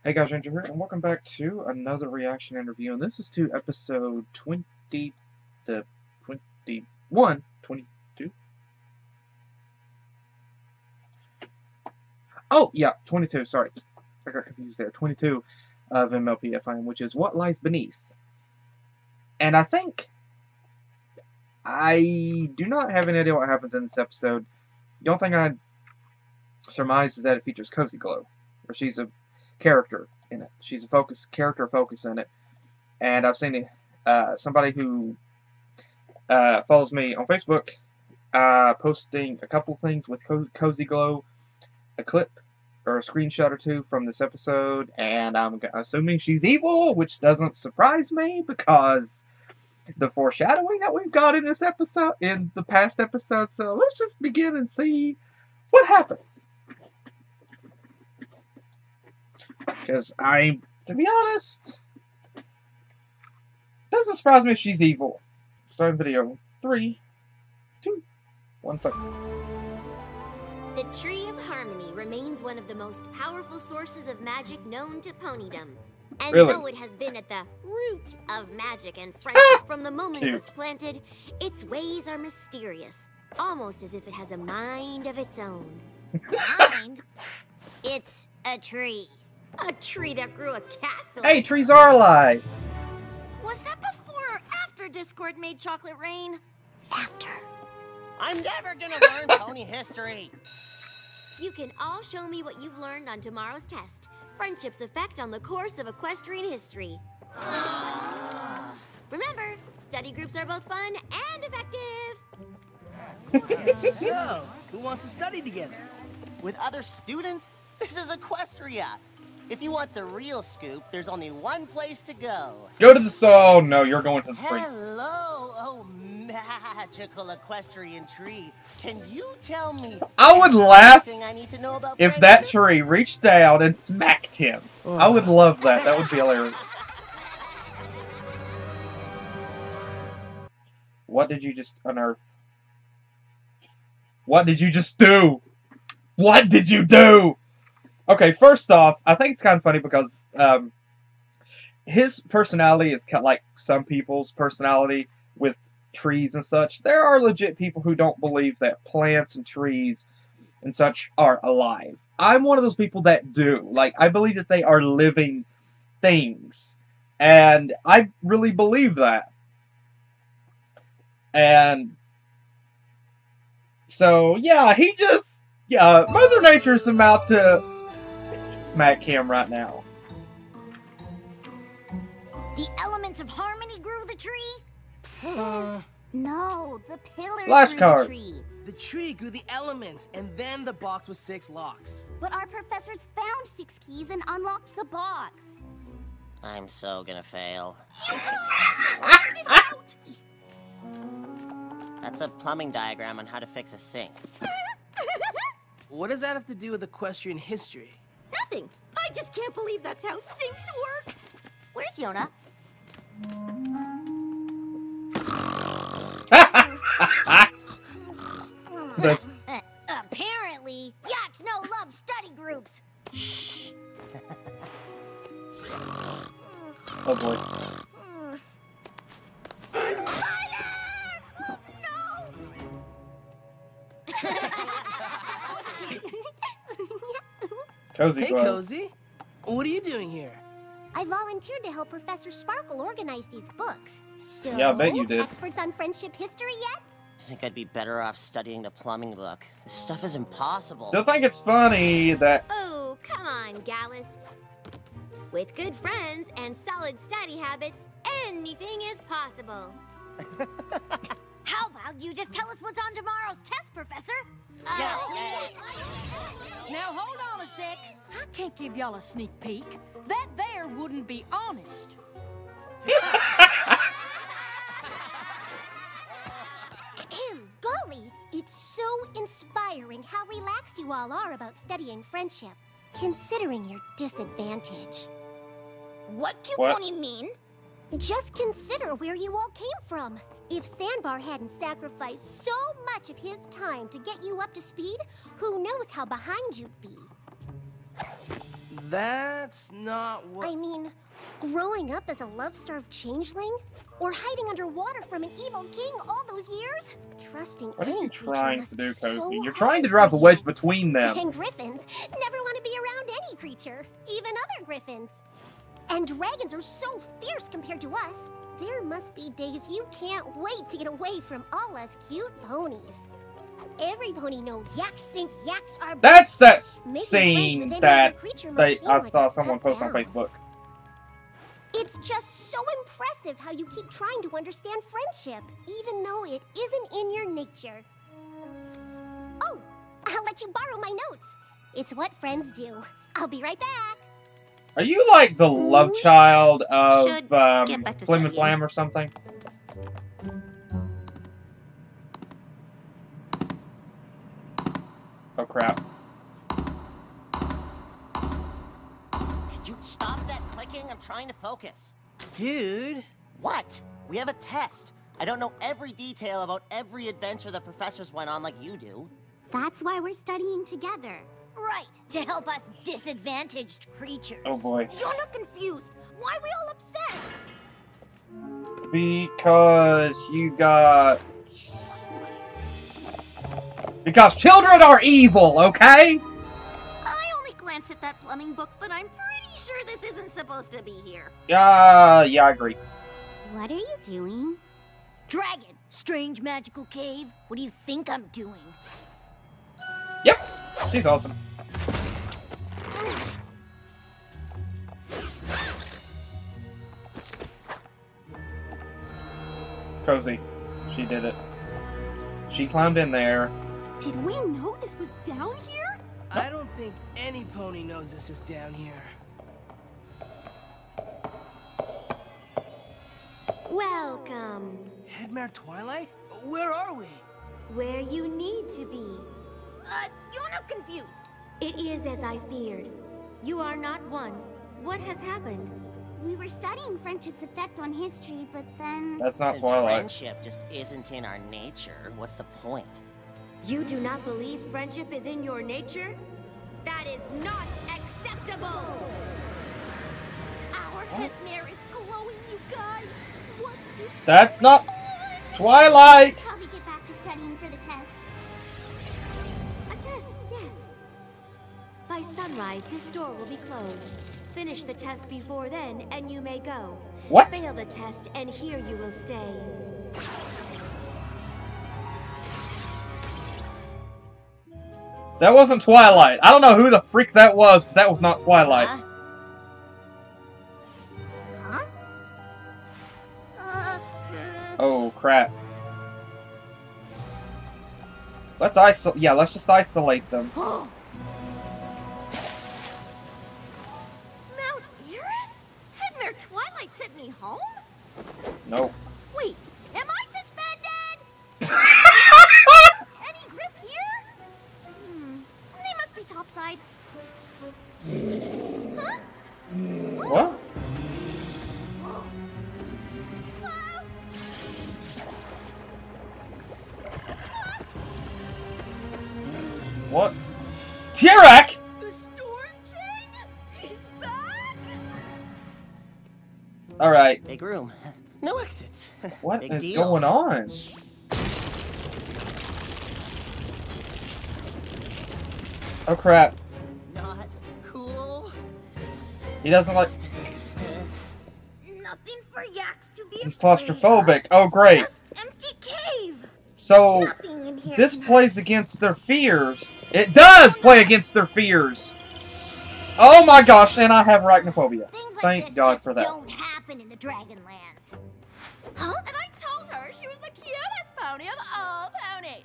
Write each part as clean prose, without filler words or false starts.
Hey guys, Ginger here, and welcome back to another reaction interview, and this is to episode 22. Oh, yeah, 22, sorry. I got confused there. 22 of MLP FiM, which is What Lies Beneath. And I think I do not have any idea what happens in this episode. The only thing I surmise is that it features Cozy Glow, where she's a character in it. She's a character focus in it. And I've seen somebody who follows me on Facebook posting a couple things with Cozy Glow, a clip or a screenshot or two from this episode, and I'm assuming she's evil, which doesn't surprise me because the foreshadowing that we've got in this episode, in the past episode. So let's just begin and see what happens. Because to be honest, doesn't surprise me if she's evil. Starting video. 3, 2, 1, play. The Tree of Harmony remains one of the most powerful sources of magic known to ponydom. And though it has been at the root of magic and friendship from the moment it was planted, its ways are mysterious, almost as if it has a mind of its own. Mind? It's a tree. A tree that grew a castle. Hey, trees are alive. Was that before or after Discord made chocolate rain? After. I'm never gonna learn pony history. You can all show me what you've learned on tomorrow's test. Friendship's effect on the course of equestrian history. Remember, study groups are both fun and effective. So, who wants to study together? With other students? This is Equestria. If you want the real scoop, there's only one place to go. Go to the soul. No, you're going to the spring. Hello, oh magical equestrian tree. Can you tell me I would laugh I need to know about if friendship? that tree reached down and smacked him. I would love that. That would be hilarious. What did you just unearth? What did you just do? What did you do? Okay, first off, I think it's kind of funny because his personality is kind of like some people's personality with trees and such. There are legit people who don't believe that plants and trees and such are alive. I'm one of those people that do. Like, I believe that they are living things. And I really believe that. And so, yeah, Mother Nature's about to smack him right now. The elements of harmony grew the tree? No, the pillars Flashcards. grew the tree. The tree grew the elements, and then the box with 6 locks. But our professors found 6 keys and unlocked the box. I'm so gonna fail. You can always figure this out! That's a plumbing diagram on how to fix a sink. What does that have to do with equestrian history? Nothing. I just can't believe that's how sinks work. Where's Yona? Apparently, yaks no love study groups. Shh. Oh boy. Fire! Oh, no! Cozy Hey, Glow. Cozy. What are you doing here? I volunteered to help Professor Sparkle organize these books. So, Yeah, I bet you did. Experts on friendship history yet? I think I'd be better off studying the plumbing book. This stuff is impossible. Still think it's funny that... Oh, come on, Gallus. With good friends and solid study habits, anything is possible. How about you just tell us what's on tomorrow's test, Professor? Now hold on a sec. I can't give y'all a sneak peek. That there wouldn't be honest. Golly, it's so inspiring how relaxed you all are about studying friendship, considering your disadvantage. What Pony mean? Just consider where you all came from. If Sandbar hadn't sacrificed so much of his time to get you up to speed, who knows how behind you'd be. That's not what... I mean, growing up as a love-starved changeling? Or hiding underwater from an evil king all those years? Trusting What are any you creature trying must to do, be so Cozy? You're trying to hard drive for a wedge you. between them. And griffins never want to be around any creature, even other griffins. And dragons are so fierce compared to us. There must be days you can't wait to get away from all us cute ponies. Every pony knows yaks think yaks are That's that Making scene friends with any that other creature must I seem like saw a someone step post on down. Facebook. It's just so impressive how you keep trying to understand friendship, even though it isn't in your nature. Oh, I'll let you borrow my notes. It's what friends do. I'll be right back. Are you like the love child of Should get back to Flim and studying. Flam or something? Oh crap. Could you stop that clicking? I'm trying to focus. Dude. What? We have a test. I don't know every detail about every adventure the professors went on like you do. That's why we're studying together. Right, to help us disadvantaged creatures. Oh boy. You're not confused. Why are we all upset? Because you got... Because children are evil, okay? I only glanced at that plumbing book, but I'm pretty sure this isn't supposed to be here. Yeah, I agree. What are you doing? Dragon, strange magical cave. What do you think I'm doing? Yep, she's awesome. Cozy, she did it. She climbed in there. Did we know this was down here? I don't think any pony knows this is down here. Welcome. Headmare Twilight? Where are we? Where you need to be. You're not confused. It is as I feared. You are not one. What has happened? We were studying friendship's effect on history, but then... That's not Since Twilight. friendship just isn't in our nature, what's the point? You do not believe friendship is in your nature? That is not acceptable! Our headmare is glowing, you guys! What is That's not going on? Twilight! Probably get back to studying for the test. A test, yes. By sunrise, this door will be closed. Finish the test before then, and you may go. What? Fail the test, and here you will stay. That wasn't Twilight. I don't know who the freak that was, but that was not Twilight. Huh? Oh, crap. Let's just isolate them. Mount Eris? Headmare Twilight sent me home? Nope. Wait, am I suspended? Any grip here? They must be topside. Huh? What? Wow. What? Tirak! The Storm King? He's back? Alright, Big room. No exits. what Big is deal. going on? Oh crap. Not cool. He doesn't like... Nothing for yaks to be He's afraid of. claustrophobic. Oh great. Just empty cave. So, Nothing in here. this plays against their fears. It does play against their fears! Oh my gosh, and I have arachnophobia. Things like Thank this God just for that. don't happen in the Dragonlands. Huh? And I told her she was the cutest pony of all ponies.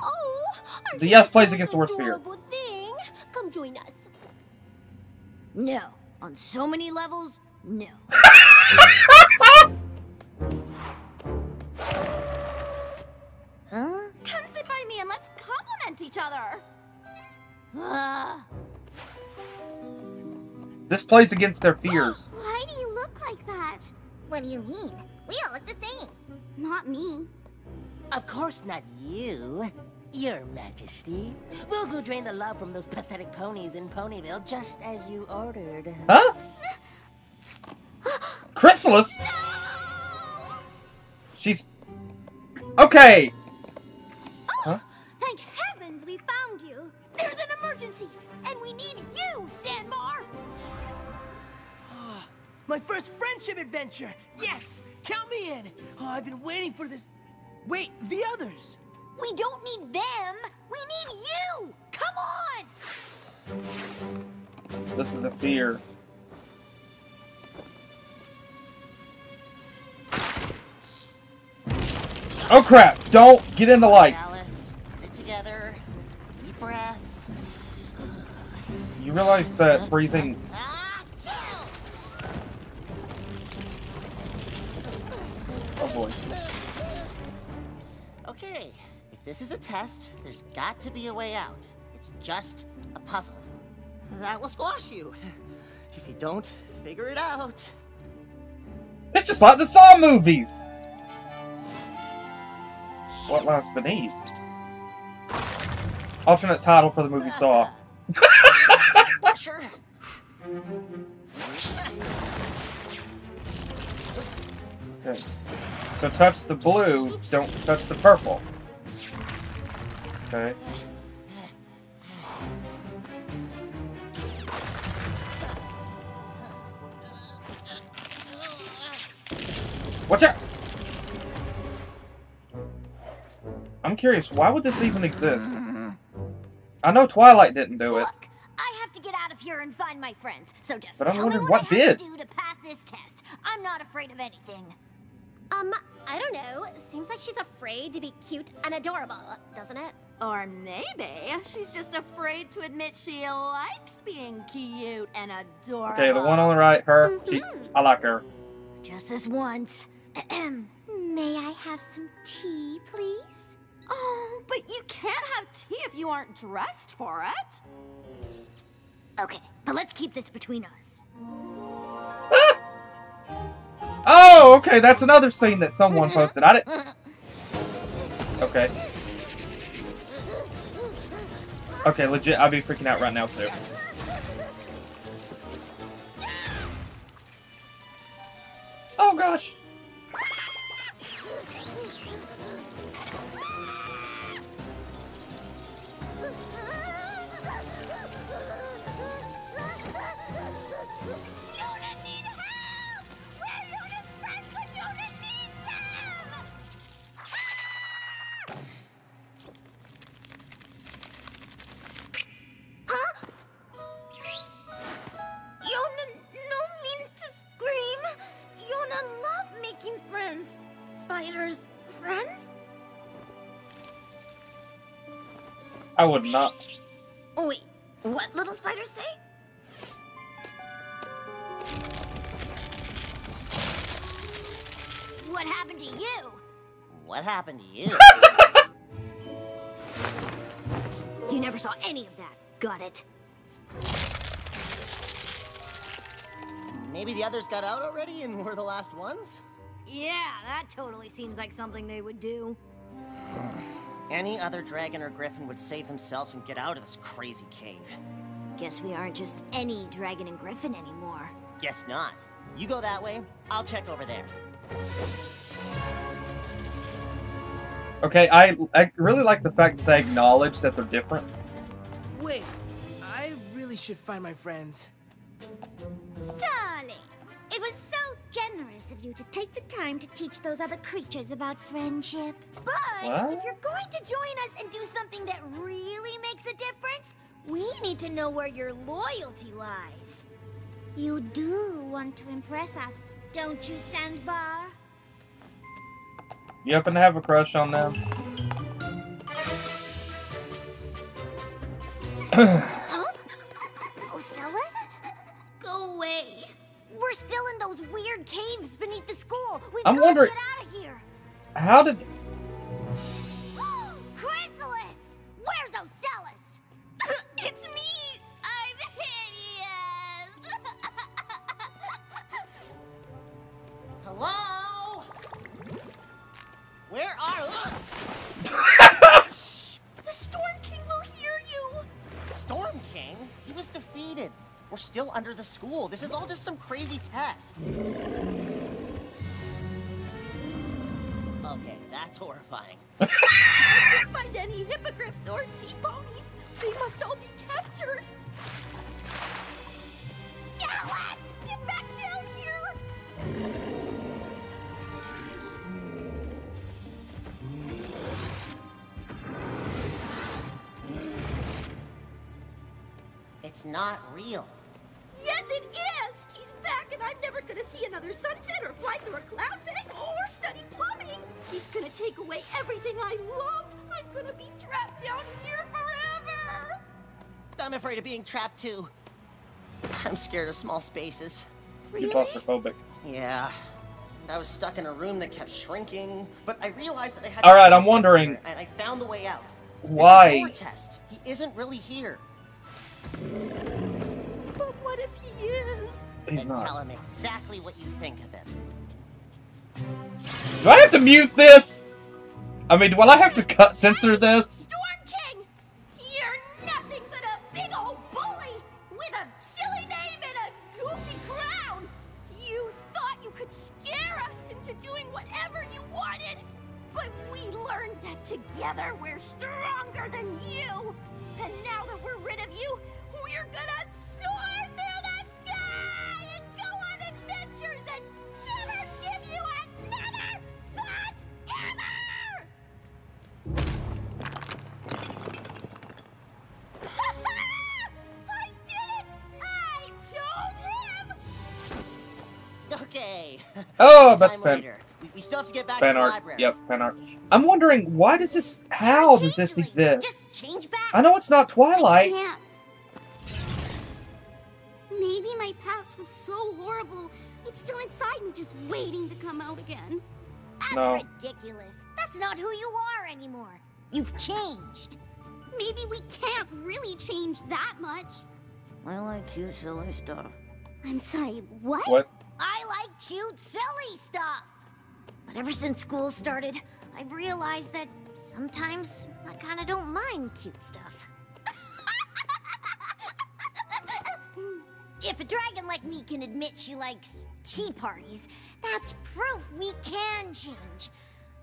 Oh, The yes plays against the worst fear. adorable thing. Come join us. No. On so many levels, no. Huh? Come sit by me and let's compliment each other. This plays against their fears. Why do you look like that? What do you mean? We all look the same. Not me. Of course not you. Your Majesty, we'll go drain the love from those pathetic ponies in Ponyville just as you ordered. Huh? Chrysalis? She's... Okay! Huh? Thank heavens we found you. There's an emergency, and we need you, Sandbar. My first friendship adventure! Yes! Count me in! Oh, I've been waiting for this. Wait, the others! We don't need them. We need you. Come on. This is a fear. Oh crap! Don't get in the light! Alice, get it together. Deep breaths. You realize that breathing... Chill! Oh boy. Okay, if this is a test, there's got to be a way out. It's just a puzzle. That will squash you. If you don't figure it out. It's just like the Saw movies! What lies beneath? Alternate title for the movie Saw. Sure. Okay. So touch the blue, don't touch the purple. Okay. Watch out! I'm curious, why would this even exist? I know Twilight didn't do it. Look, I have to get out of here and find my friends. So just But I'm tell me wondering what what I have did. to do to pass this test. I'm not afraid of anything. I don't know. Seems like she's afraid to be cute and adorable, doesn't it? Or maybe she's just afraid to admit she likes being cute and adorable. Okay, the one on the right, her. She, I like her. Just this once. May I have some tea, please? Oh, but you can't have tea if you aren't dressed for it. Okay, but let's keep this between us. Oh, okay, that's another scene that someone posted. I didn't... Okay. Okay, legit, I'd be freaking out right now, too. Oh, gosh. I would not. Wait, what little spiders say? What happened to you? What happened to you? You never saw any of that. Got it. Maybe the others got out already and we're the last ones? Yeah, that totally seems like something they would do. Any other dragon or griffin would save themselves and get out of this crazy cave. Guess we aren't just any dragon and griffin anymore. Guess not. You go that way, I'll check over there. Okay, I really like the fact that they acknowledge that they're different. Wait, I really should find my friends. Darling, it was so generous of you to take the time to teach those other creatures about friendship. But What? if you're going to join us and do something that really makes a difference, we need to know where your loyalty lies. You do want to impress us, don't you, Sandbar? You happen to have a crush on them? Huh? Ocellus? Go away. We're still in those weird caves beneath the school. We've I'm got to wondering- get out of here. How did... Chrysalis! Where's Ocellus? It's me! I'm hideous! Hello? Where are... Shh! under the school. This is all just some crazy test. Okay, that's horrifying. I can't find any hippogriffs or sea ponies. They must all be captured. Alice, get back down here! It's not real. Yes, it is! He's back, and I'm never gonna see another sunset or fly through a cloud bank or study plumbing. He's gonna take away everything I love. I'm gonna be trapped down here forever. I'm afraid of being trapped too. I'm scared of small spaces. You're claustrophobic. Yeah. I was stuck in a room that kept shrinking, but I realized that I had. All right, I'm wondering. And I found the way out. Why? This is your test. He isn't really here. But what if he is? He's And not. tell him exactly what you think of him. Do I have to mute this? I mean, will I have to censor this? Storm King! You're nothing but a big old bully with a silly name and a goofy crown. You thought you could scare us into doing whatever you wanted, but we learned that together we're stronger than you. And now that we're rid of you, we're gonna soar through the sky and go on adventures and never give you another thought ever! I did it! I told him! Okay. Oh, that's Time fan. later. We still have to get back Fan to the art. library. Yep, fan art. I'm wondering, why does this... How does this exist? Just change back. I know it's not Twilight. I can't. Maybe my past was so horrible, it's still inside me just waiting to come out again. That's No. ridiculous. That's not who you are anymore. You've changed. Maybe we can't really change that much. I like cute, silly stuff. I'm sorry, what? What? I like cute, silly stuff. But ever since school started, I've realized that sometimes I kind of don't mind cute stuff. If a dragon like me can admit she likes tea parties, that's proof we can change.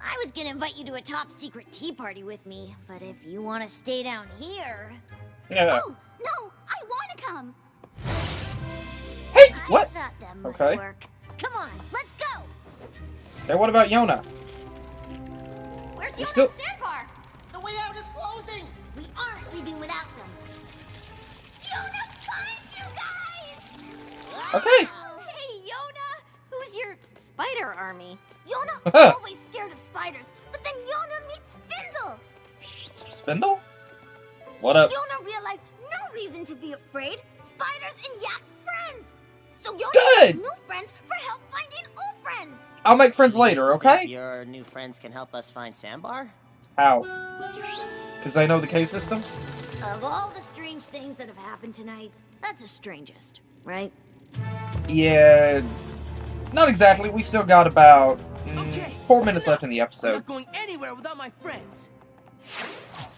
I was gonna invite you to a top secret tea party with me, but if you want to stay down here... Yeah. Oh, no, I want to come. Hey, what? I thought that might Okay. work. Come on, let's go. Hey, what about Yona? Where's You Yona still- and Sandbar? The way out is closing. We aren't leaving without them. Yona, find you guys! Okay. Hey, Yona! Who's your spider army? Yona, always scared of spiders, but then Yona meets Spindle. Spindle? What up? Yona realized no reason to be afraid. Spiders and Yak friends. So Yona Good. makes new friends for help finding old friends. I'll make friends later, Think okay? Your new friends can help us find Sandbar? How? Because they know the cave systems? Of all the strange things that have happened tonight, that's the strangest, right? Yeah. Not exactly. We still got about Okay, 4 minutes enough. left in the I'm episode. not going anywhere without my friends.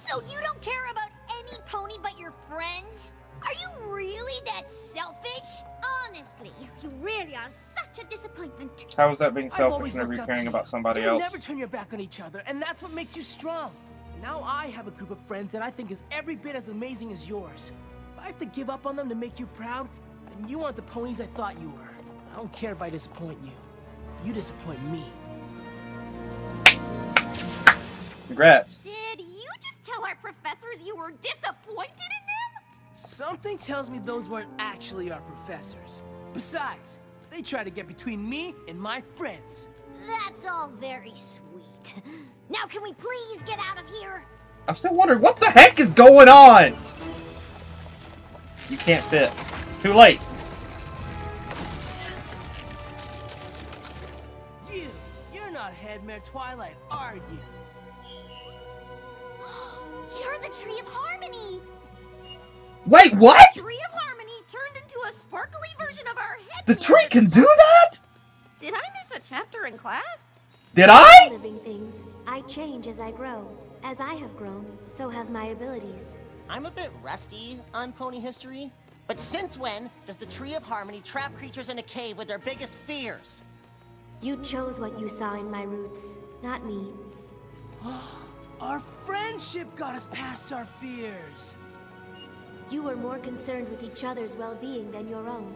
So you don't care about any pony but your friends? Are you really that selfish? Honestly, you really are such a disappointment. How is that being I've selfish always whenever looked you're up to caring you. about somebody You else? never turn your back on each other, and that's what makes you strong. Now I have a group of friends that I think is every bit as amazing as yours. If I have to give up on them to make you proud, then you aren't the ponies I thought you were. I don't care if I disappoint you. You disappoint me. Congrats. Did you just tell our professors you were disappointed in them? Something tells me those weren't actually our professors. Besides, they try to get between me and my friends. That's all very sweet. Now can we please get out of here? I'm still wondering, what the heck is going on? You can't fit. It's too late. You're not Headmare Twilight, are you? You're the Tree of Harmony. Wait, what? The Tree of Harmony turned into a sparkly version of our head. The tree can do that? Did I miss a chapter in class? Did I? Living things. I change as I grow. As I have grown, so have my abilities. I'm a bit rusty on pony history. But since when does the Tree of Harmony trap creatures in a cave with their biggest fears? You chose what you saw in my roots, not me. Our friendship got us past our fears. You were more concerned with each other's well-being than your own.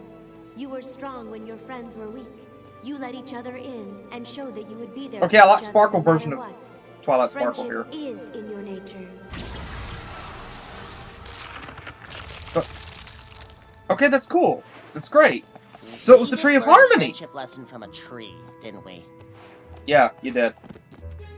You were strong when your friends were weak. You let each other in and showed that you would be there. Okay, I like Sparkle version of Twilight Sparkle here. Friendship is in your nature. Okay, that's cool. That's great. So it was the Tree of Harmony. Friendship lesson from a tree, didn't we? Yeah, you did.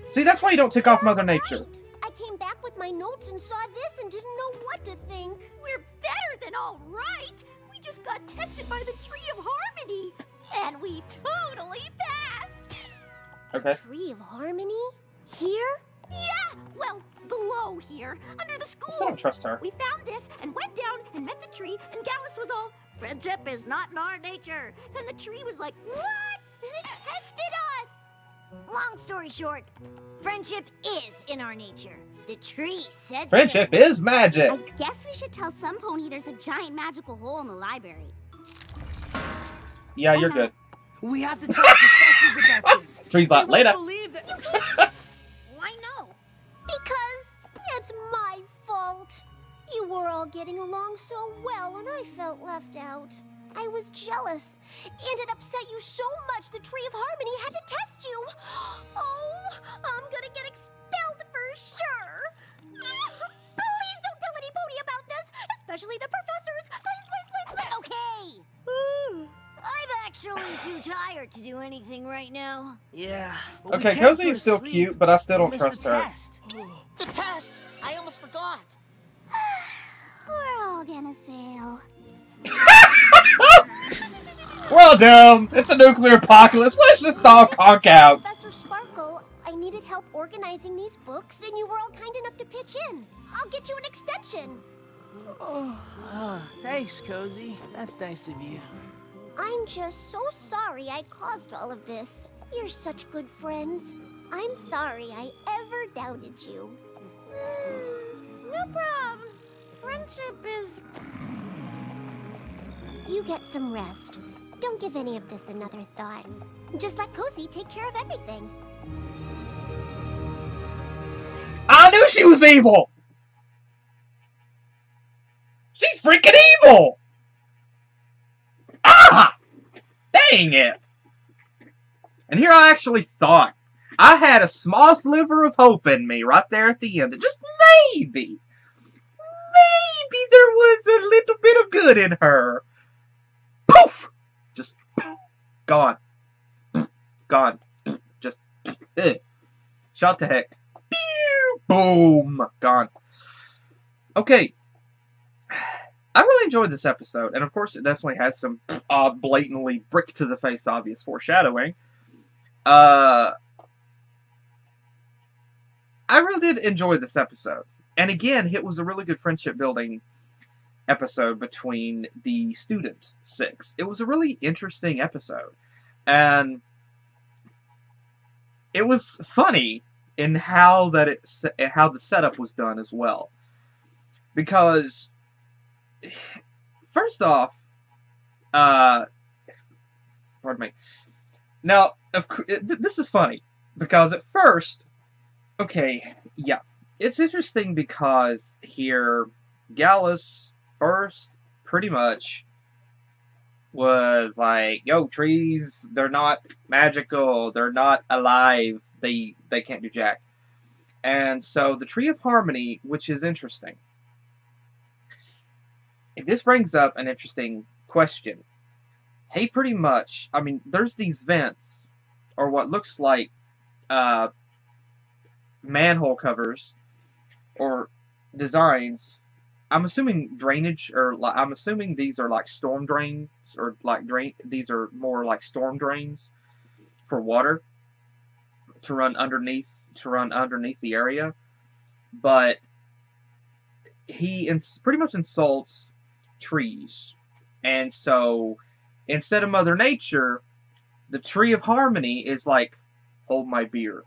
See, that's why you don't tick off Mother Nature. Right. I came back with my notes and saw this and didn't know what to think. We're better than all right. We just got tested by the Tree of Harmony. And we totally passed. Okay. Tree of Harmony? Here? Yeah, well, below here, under the school. I don't trust her. We found this and went down and met the tree, and Gallus was all, friendship is not in our nature. Then the tree was like, what? And it tested us. Long story short, friendship is in our nature. The tree said Friendship is magic. I guess we should tell some pony there's a giant magical hole in the library. Yeah, you're good. We have to tell the professors about this. Tree's like, later. Believe that. Why no? Because it's my fault. You were all getting along so well, and I felt left out. I was jealous, and it upset you so much the Tree of Harmony had to test you. Oh, I'm gonna get expelled for sure. Please don't tell any pony about this, especially the professors. Please. Okay. I'm actually too tired to do anything right now. Yeah. Okay, Cozy is still cute, but I still don't trust her. The test! I almost forgot. We're all gonna fail. Well, dumb. It's a nuclear apocalypse. Let's just all conk out. Professor Sparkle, I needed help organizing these books, and you were all kind enough to pitch in. I'll get you an extension. Thanks, Cozy. That's nice of you. I'm just so sorry I caused all of this. You're such good friends. I'm sorry I ever doubted you. No problem. Friendship is... You get some rest. Don't give any of this another thought. Just let Cozy take care of everything. I knew she was evil! She's freaking evil! Ah! Dang it! And here I actually thought. I had a small sliver of hope in me right there at the end. That just maybe there was a little bit of good in her. Poof! Just poof, gone. Gone. Just shot to heck. Pew, boom! Gone. Okay. I really enjoyed this episode, and of course it definitely has some blatantly brick-to-the-face obvious foreshadowing. I really did enjoy this episode. And again, it was a really good friendship-building episode between the student six. It was a really interesting episode. And it was funny in how the setup was done as well. Because... First off, pardon me. Now, this is funny, because at first, okay, yeah, it's interesting because here, Gallus first, pretty much, was like, yo, trees, they're not magical, they're not alive, they can't do jack. And so, the Tree of Harmony, which is interesting. This brings up an interesting question. Hey, pretty much, I mean, there's these vents, or what looks like manhole covers, or designs. I'm assuming drainage, or I'm assuming these are like storm drains, or like these are more like storm drains for water to run underneath the area. But he pretty much insults trees, and so instead of Mother Nature, the Tree of Harmony is like, hold my beer.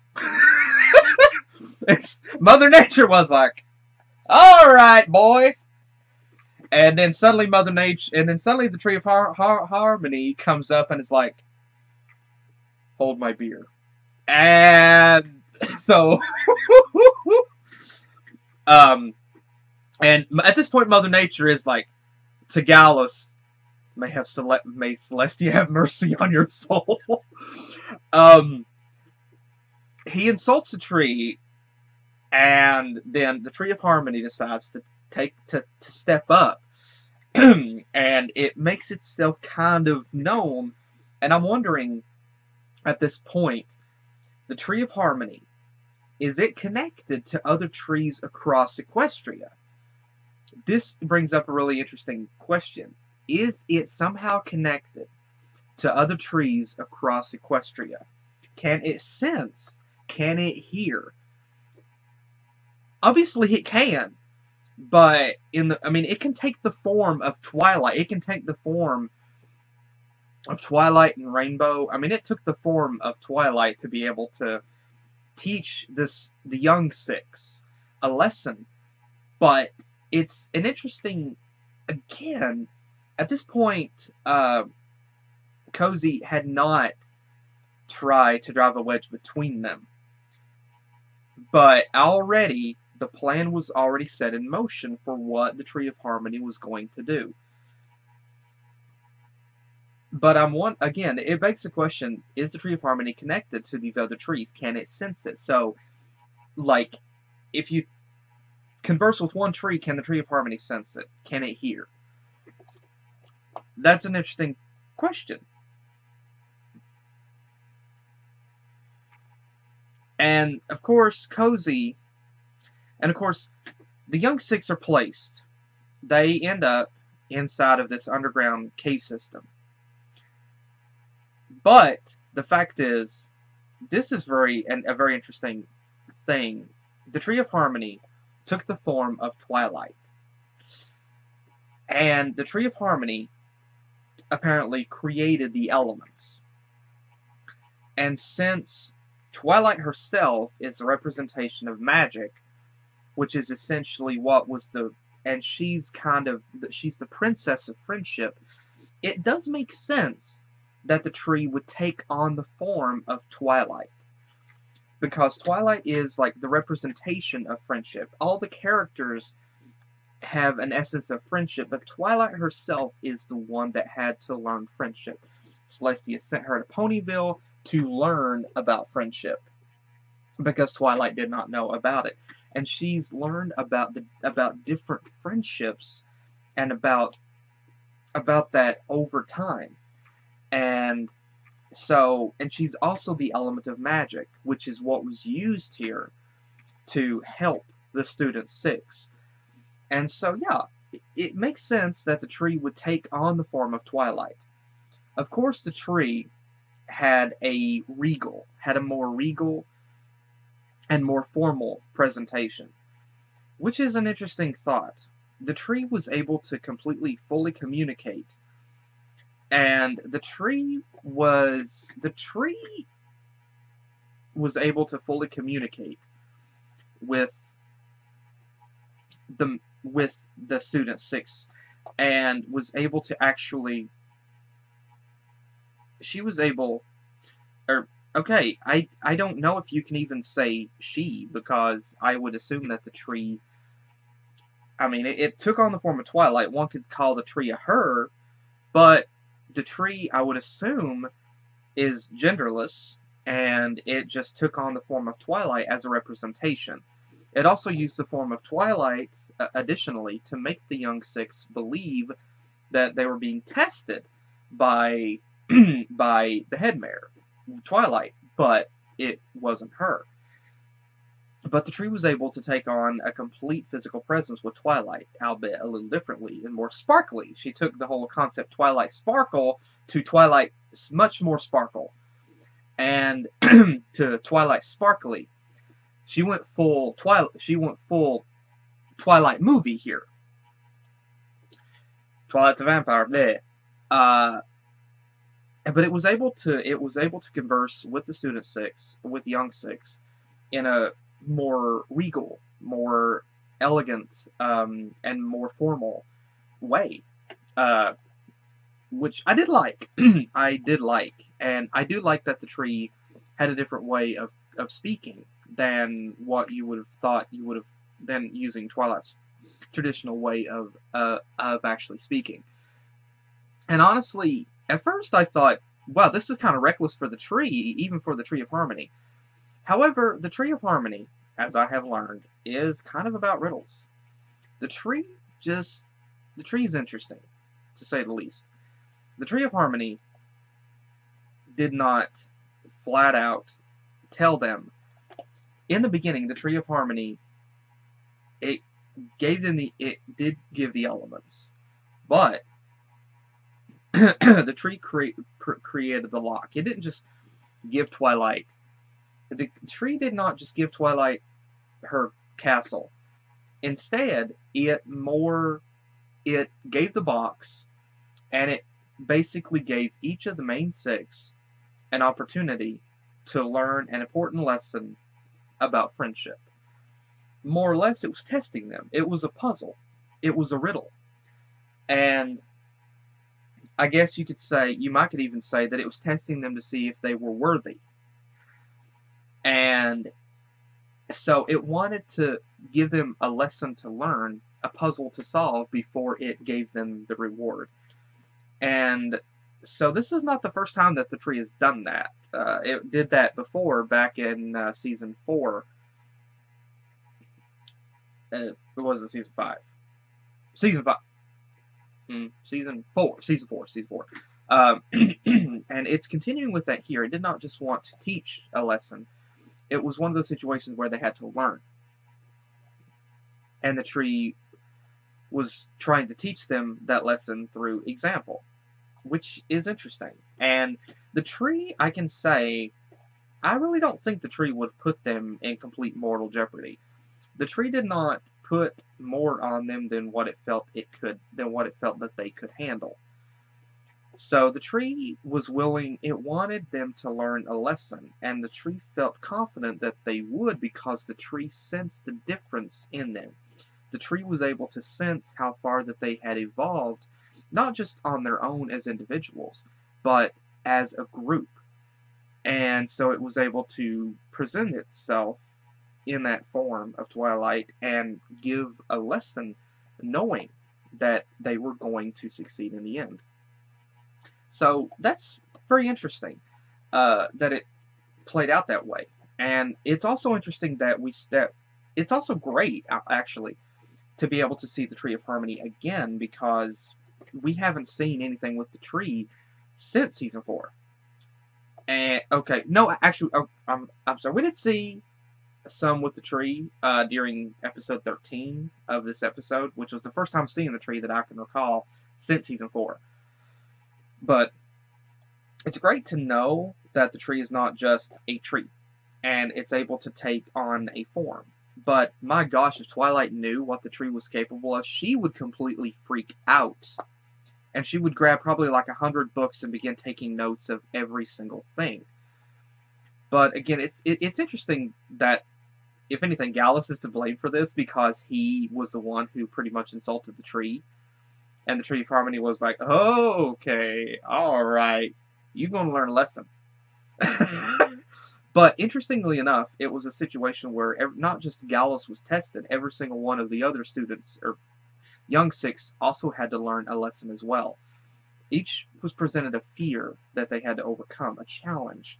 Mother Nature was like, alright, boy. And then suddenly Mother Nature, and then suddenly the Tree of Harmony comes up and is like, hold my beer. And so, and at this point, Mother Nature is like, to Gallus, may Celestia have mercy on your soul. He insults the tree, and then the Tree of Harmony decides to step up, and it makes itself kind of known. And I'm wondering, at this point, the Tree of Harmony, is it connected to other trees across Equestria? This brings up a really interesting question. Is it somehow connected to other trees across Equestria? Can it sense? Can it hear? Obviously it can, but it can take the form of Twilight. It can take the form of Twilight and Rainbow. I mean, it took the form of Twilight to be able to teach the young six a lesson. But it's an interesting, again, at this point, Cozy had not tried to drive a wedge between them. But already, the plan was already set in motion for what the Tree of Harmony was going to do. But again, it begs the question, is the Tree of Harmony connected to these other trees? Can it sense it? So, like, if you converse with one tree, can the Tree of Harmony sense it? Can it hear? That's an interesting question. And, of course, Cozy, and of course, the young six are placed. They end up inside of this underground cave system. But the fact is, this is a very interesting thing. The Tree of Harmony took the form of Twilight. And the Tree of Harmony apparently created the elements. And since Twilight herself is a representation of magic, which is essentially and she's the princess of friendship, it does make sense that the tree would take on the form of Twilight. Because Twilight is like the representation of friendship. All the characters have an essence of friendship, but Twilight herself is the one that had to learn friendship. Celestia sent her to Ponyville to learn about friendship, because Twilight did not know about it. And she's learned about different friendships and about that over time. And she's also the element of magic, which is what was used here to help the Student Six. And so, yeah, it makes sense that the tree would take on the form of Twilight. Of course, the tree had a more regal and more formal presentation, which is an interesting thought. The tree was able to fully communicate. And the tree was able to fully communicate with the Student Six, and was able to actually. She was able, okay, I don't know if you can even say she, because I would assume that the tree. I mean, it took on the form of Twilight. One could call the tree a her, but the tree, I would assume, is genderless, and it just took on the form of Twilight as a representation. It also used the form of Twilight, additionally, to make the young six believe that they were being tested by by the headmare, Twilight, but it wasn't her. But the tree was able to take on a complete physical presence with Twilight, albeit a little differently and more sparkly. She took the whole concept Twilight Sparkle to Twilight much more sparkle. And to Twilight Sparkly. She went full Twilight movie here. Twilight's a vampire, bleh. But it was able to converse with the Student Six, with Young Six, in a more regal, more elegant, and more formal way, which I did like. I did like, and I do like that the tree had a different way of speaking than what you would have thought you would have than using Twilight's traditional way of actually speaking. And honestly, at first I thought, wow, this is kind of reckless for the tree, even for the Tree of Harmony. However, the Tree of Harmony, as I have learned, is kind of about riddles. The tree is interesting, to say the least. The Tree of Harmony did not flat out tell them. In the beginning, the Tree of Harmony, it did give the elements, but the tree created the lock. It didn't just give Twilight. The tree did not just give Twilight her castle. Instead, it gave the box, and it basically gave each of the main six an opportunity to learn an important lesson about friendship. More or less, it was testing them. It was a puzzle. It was a riddle. And I guess you could even say that it was testing them to see if they were worthy. And so it wanted to give them a lesson to learn, a puzzle to solve before it gave them the reward. And so this is not the first time that the tree has done that. It did that before, back in Season 4. It wasn't Season 5. Season 5. Season 4. Season 4. And it's continuing with that here. It did not just want to teach a lesson. It was one of those situations where they had to learn. And the tree was trying to teach them that lesson through example, which is interesting. And the tree, I can say, I really don't think the tree would have put them in complete mortal jeopardy. The tree did not put more on them than what it felt that they could handle. So the tree was willing, it wanted them to learn a lesson, and the tree felt confident that they would because the tree sensed the difference in them. The tree was able to sense how far that they had evolved, not just on their own as individuals, but as a group. And so it was able to present itself in that form of Twilight and give a lesson knowing that they were going to succeed in the end. So that's very interesting that it played out that way. And it's also interesting that it's also great, actually, to be able to see the Tree of Harmony again, because we haven't seen anything with the tree since Season 4. And, okay, no, actually, I'm sorry, we did see some with the tree during episode 13 of this episode, which was the first time seeing the tree that I can recall since Season 4. But it's great to know that the tree is not just a tree, and it's able to take on a form. But my gosh, if Twilight knew what the tree was capable of, she would completely freak out. And she would grab probably like 100 books and begin taking notes of every single thing. But again, it's interesting that, if anything, Gallus is to blame for this, because he was the one who pretty much insulted the tree. And the Tree of Harmony was like, oh, okay, alright, you're going to learn a lesson. But interestingly enough, it was a situation where not just Gallus was tested, every single one of the other students, or Young Six, also had to learn a lesson as well. Each was presented a fear that they had to overcome, a challenge.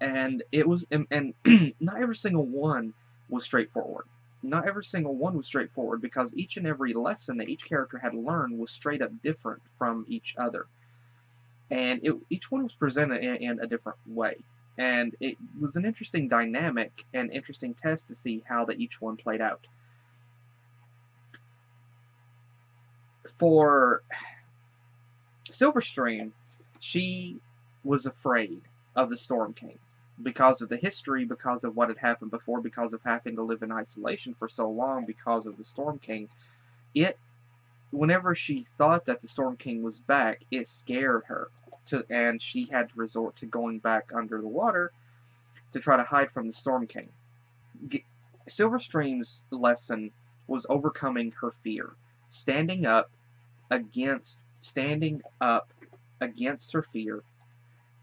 And it was, and not every single one was straightforward. Not every single one was straightforward, because each and every lesson that each character had to learn was straight up different from each other. And each one was presented in a different way. And it was an interesting dynamic and interesting test to see how each one played out. For Silverstream, she was afraid of the Storm King because of the history, because of what had happened before, because of having to live in isolation for so long because of the Storm King. Whenever she thought that the Storm King was back, it scared her, and she had to resort to going back under the water to try to hide from the Storm King. Silverstream's lesson was overcoming her fear. standing up against her fear,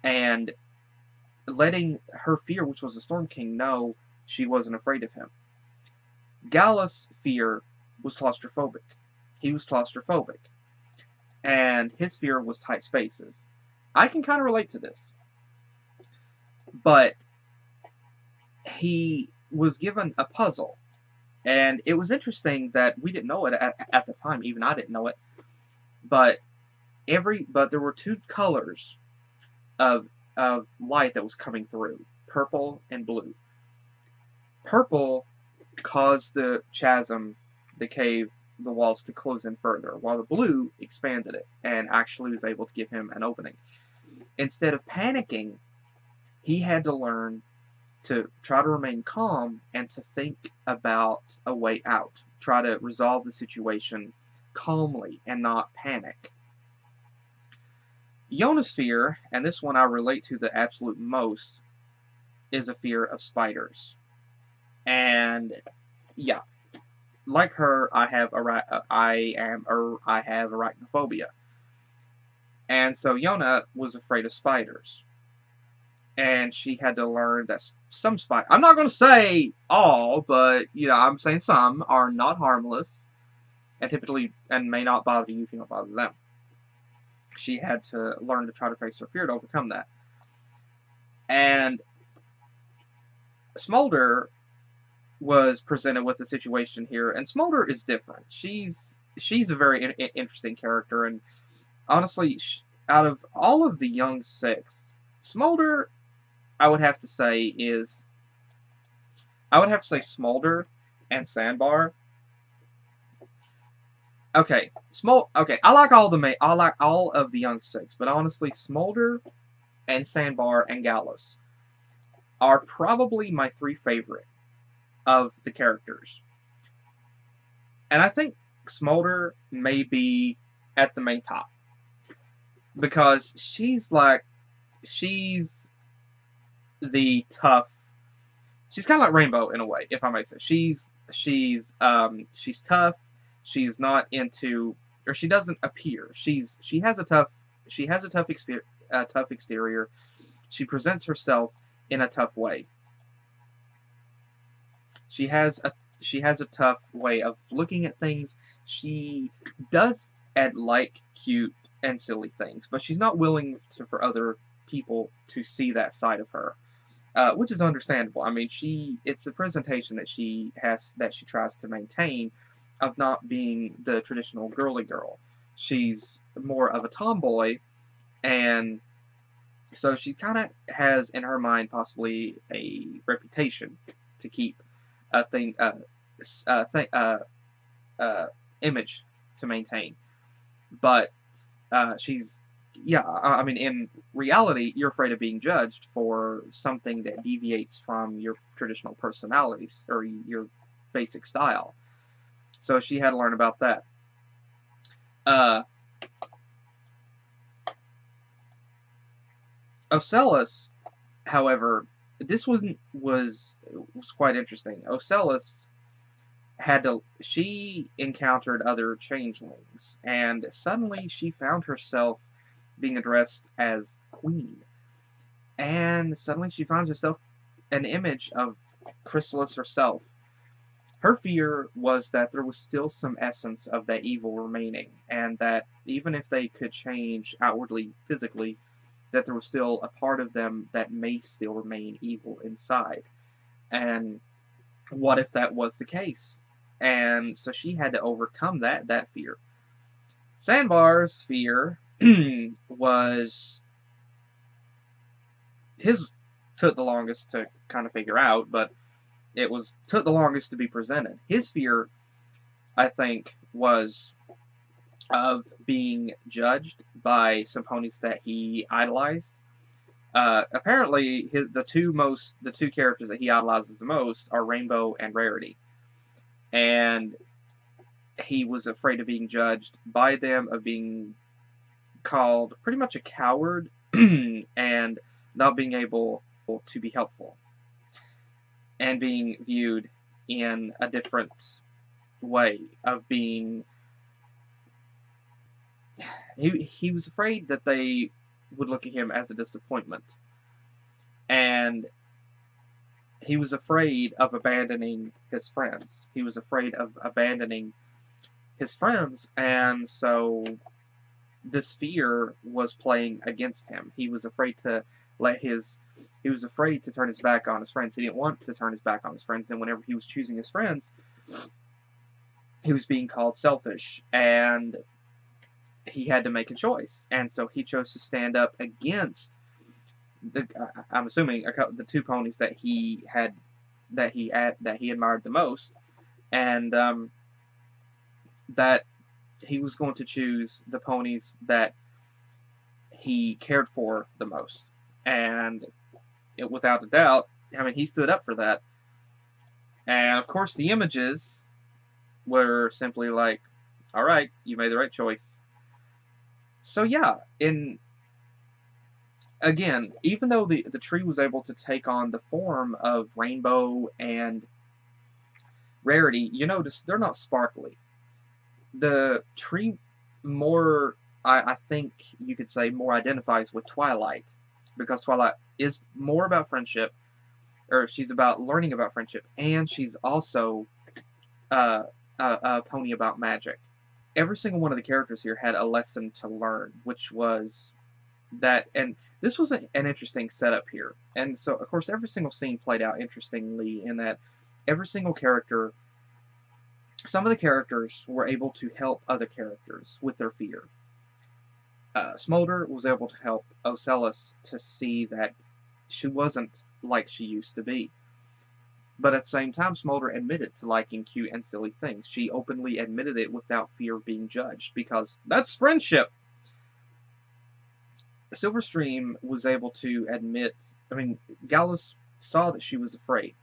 and letting her fear, which was the Storm King, know she wasn't afraid of him. Gallus' fear was claustrophobic. He was claustrophobic. And his fear was tight spaces. I can kind of relate to this. But he was given a puzzle. And it was interesting that we didn't know it at the time. Even I didn't know it. But there were two colors of light that was coming through. Purple and blue. Purple caused the chasm, the cave, the walls to close in further, while the blue expanded it and actually was able to give him an opening. Instead of panicking, he had to learn to try to remain calm and to think about a way out. Try to resolve the situation calmly and not panic. Yona's fear, and this one I relate to the absolute most, is a fear of spiders. And yeah, like her, I have arachnophobia. And so Yona was afraid of spiders. And she had to learn that some spiders, I'm not going to say all, but I'm saying some are not harmless and typically may not bother you if you don't bother them. She had to learn to try to face her fear to overcome that. And Smolder was presented with a situation here, and Smolder is different. She's a very interesting character, and honestly, out of all of the young six, Smolder, I would have to say Smolder and Sandbar. Okay, I like all of the young six, but honestly, Smolder and Sandbar and Gallus are probably my three favorite of the characters. And I think Smolder may be at the main top. Because she's the tough. She's kind of like Rainbow in a way, if I may say. She's tough. She's not into, or she doesn't appear. She has a tough exterior. She presents herself in a tough way. She has a tough way of looking at things. She does like cute and silly things, but she's not willing for other people to see that side of her, which is understandable. I mean, it's a presentation that she tries to maintain of not being the traditional girly girl. She's more of a tomboy, and so she kind of has in her mind possibly a reputation to keep, image to maintain. But I mean, in reality, you're afraid of being judged for something that deviates from your traditional personalities or your basic style. So she had to learn about that. Ocellus, however, this was quite interesting. Ocellus she encountered other changelings, and suddenly she found herself being addressed as Queen. And suddenly she found herself an image of Chrysalis herself. Her fear was that there was still some essence of that evil remaining, and that even if they could change outwardly, physically, that there was still a part of them that may still remain evil inside. And what if that was the case? And so she had to overcome that fear. Sandbar's fear was took the longest to kind of figure out, but took the longest to be presented. His fear, I think, was of being judged by some ponies that he idolized. Apparently, the two characters that he idolizes the most are Rainbow and Rarity, and he was afraid of being judged by them, of being called pretty much a coward, and not being able to be helpful, and being viewed in a different way of being he was afraid that they would look at him as a disappointment, and he was afraid of abandoning his friends. He was afraid of abandoning his friends, and so this fear was playing against him. He was afraid to he was afraid to turn his back on his friends. He didn't want to turn his back on his friends, and whenever he was choosing his friends, he was being called selfish, and he had to make a choice. And so he chose to stand up against I'm assuming the two ponies that he admired the most, and that he was going to choose the ponies that he cared for the most. And without a doubt, I mean, he stood up for that. And of course, the images were simply like, all right, you made the right choice. So yeah, again, even though the tree was able to take on the form of Rainbow and Rarity, you notice they're not sparkly. The tree more, I think you could say, more identifies with Twilight, because Twilight is more about friendship, or she's about learning about friendship, and she's also a pony about magic. Every single one of the characters here had a lesson to learn, which was that, and this was an interesting setup here. And so, of course, every single scene played out interestingly in that every single character, some of the characters were able to help other characters with their fear. Smolder was able to help Ocellus to see that she wasn't like she used to be. But at the same time, Smolder admitted to liking cute and silly things. She openly admitted it without fear of being judged, because that's friendship! Silverstream was able to admit, I mean, Gallus saw that she was afraid,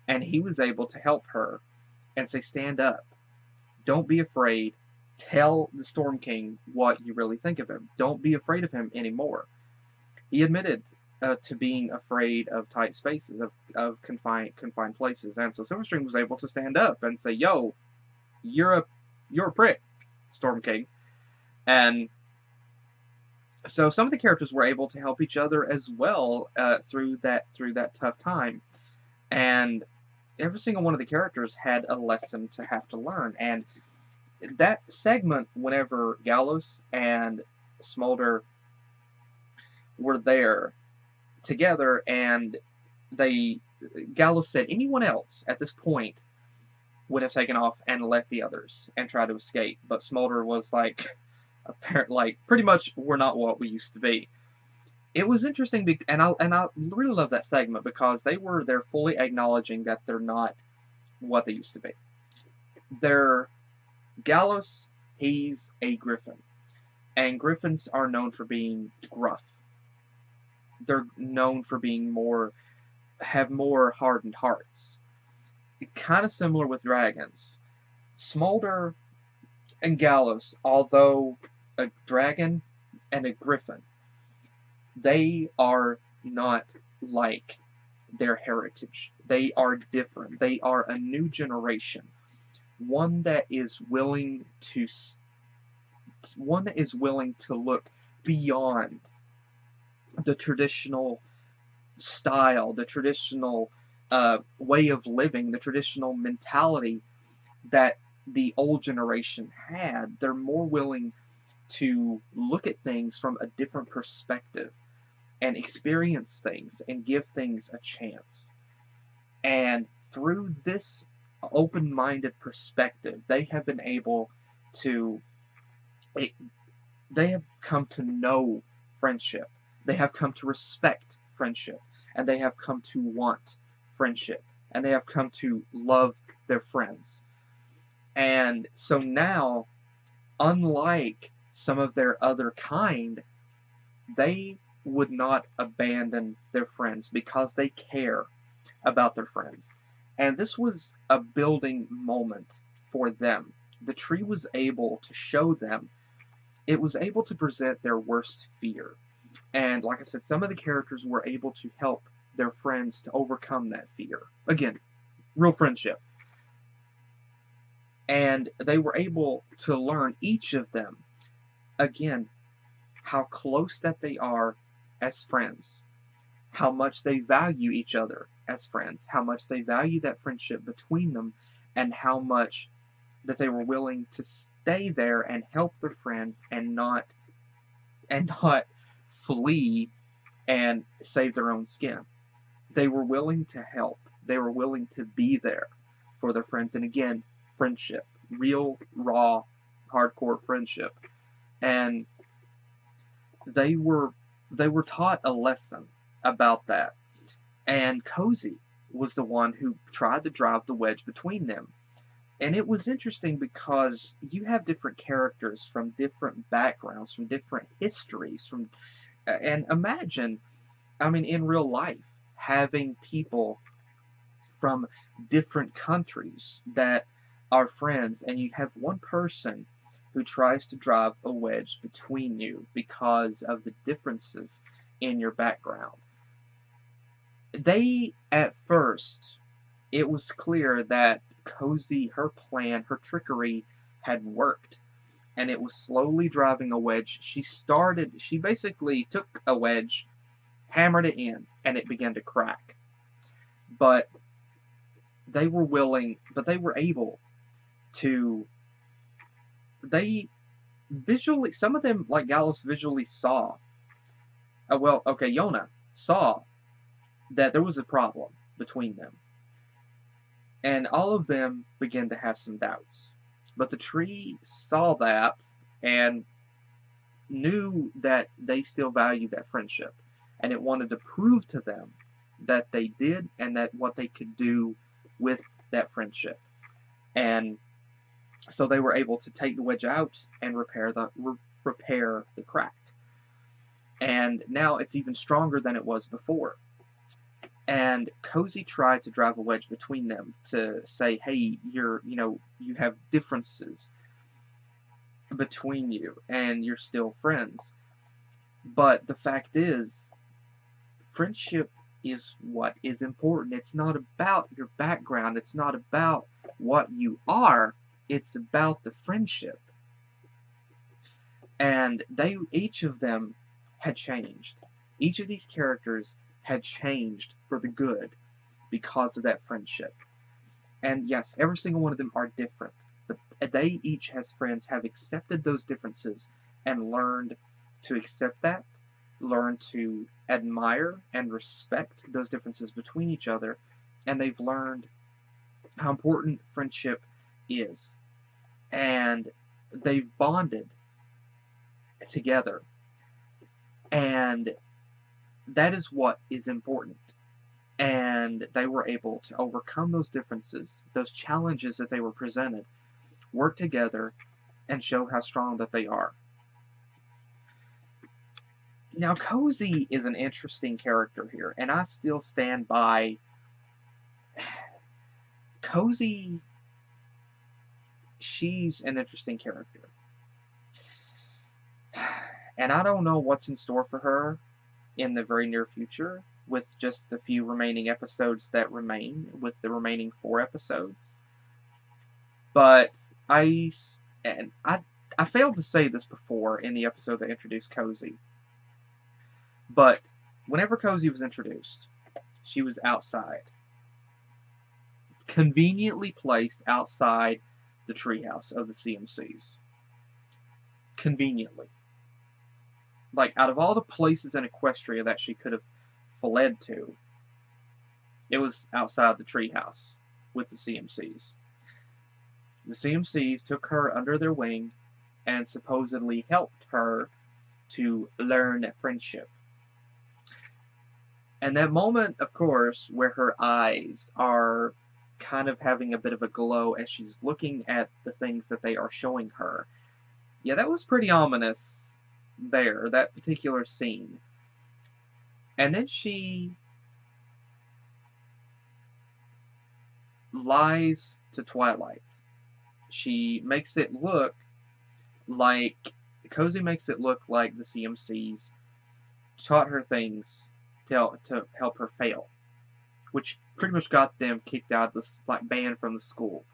and he was able to help her and say, stand up. Don't be afraid. Tell the Storm King what you really think of him. Don't be afraid of him anymore. He admitted to being afraid of tight spaces, of confined places, and so Silverstream was able to stand up and say, yo, you're a prick, Storm King. And so some of the characters were able to help each other as well through that tough time, and every single one of the characters had a lesson to have to learn. And that segment, whenever Gallus and Smolder were there together, and Gallus said anyone else at this point would have taken off and left the others and tried to escape, but Smolder was like, pretty much, we're not what we used to be. It was interesting, and I really love that segment, because they're fully acknowledging that they're not what they used to be. Gallus, he's a griffin, and griffins are known for being gruff. They're known for being have more hardened hearts. Kind of similar with dragons. Smolder and Gallus, although a dragon and a griffin, they are not like their heritage. They are different. They are a new generation. One that is willing to look beyond the traditional style, the traditional way of living, the traditional mentality that the old generation had. They're more willing to look at things from a different perspective and experience things and give things a chance. And through this open-minded perspective, they have been able to, they have come to know friendship. They have come to respect friendship. And they have come to want friendship. And they have come to love their friends. And so now, unlike some of their other kind, they would not abandon their friends because they care about their friends. And this was a building moment for them. The tree was able to show them, it was able to present their worst fear. And like I said, some of the characters were able to help their friends to overcome that fear. Again, real friendship. And they were able to learn, each of them, again, how close that they are as friends, how much they value each other as friends, how much they value that friendship between them, and how much that they were willing to stay there and help their friends and not flee and save their own skin. They were willing to help. They were willing to be there for their friends. And again, friendship, real, raw, hardcore friendship. And they were taught a lesson about that. And Cozy was the one who tried to drive the wedge between them. And it was interesting because you have different characters from different backgrounds, from different histories, and imagine, I mean, in real life, having people from different countries that are friends, and you have one person who tries to drive a wedge between you because of the differences in your background. At first, it was clear that Cozy, her plan, her trickery had worked, and it was slowly driving a wedge. She basically took a wedge, hammered it in, and it began to crack. But they were able to, some of them, like Gallus, visually saw, Yona saw that there was a problem between them. And all of them began to have some doubts. But the tree saw that and knew that they still valued that friendship. And it wanted to prove to them that they did and that what they could do with that friendship. And so they were able to take the wedge out and repair the crack. And now it's even stronger than it was before. And Cozy tried to drive a wedge between them to say, hey, you have differences between you and you're still friends. But the fact is, friendship is what is important. It's not about your background. It's not about what you are. It's about the friendship. And each of them had changed. Each of these characters had changed for the good because of that friendship. And yes, every single one of them are different, but they each, as friends, have accepted those differences and learned to accept that, learn to admire and respect those differences between each other, and they've learned how important friendship is. And they've bonded together. And that is what is important. And they were able to overcome those differences, those challenges that they were presented, work together, and show how strong that they are. Now, Cozy is an interesting character here, and I still stand by Cozy. She's an interesting character. And I don't know what's in store for her in the very near future, with just the few remaining episodes that remain, with the remaining 4 episodes. But I failed to say this before in the episode that introduced Cozy. But whenever Cozy was introduced, she was outside. Conveniently placed outside the treehouse of the CMCs. Conveniently. Like, out of all the places in Equestria that she could have fled to, it was outside the treehouse with the CMCs. The CMCs took her under their wing and supposedly helped her to learn friendship. And that moment, of course, where her eyes are kind of having a bit of a glow as she's looking at the things that they are showing her, yeah, that was pretty ominous there, that particular scene. And then she lies to Twilight. She makes it look like, Cozy makes it look like the CMCs taught her things to help her fail, which pretty much got them kicked out of this, like, banned from the school.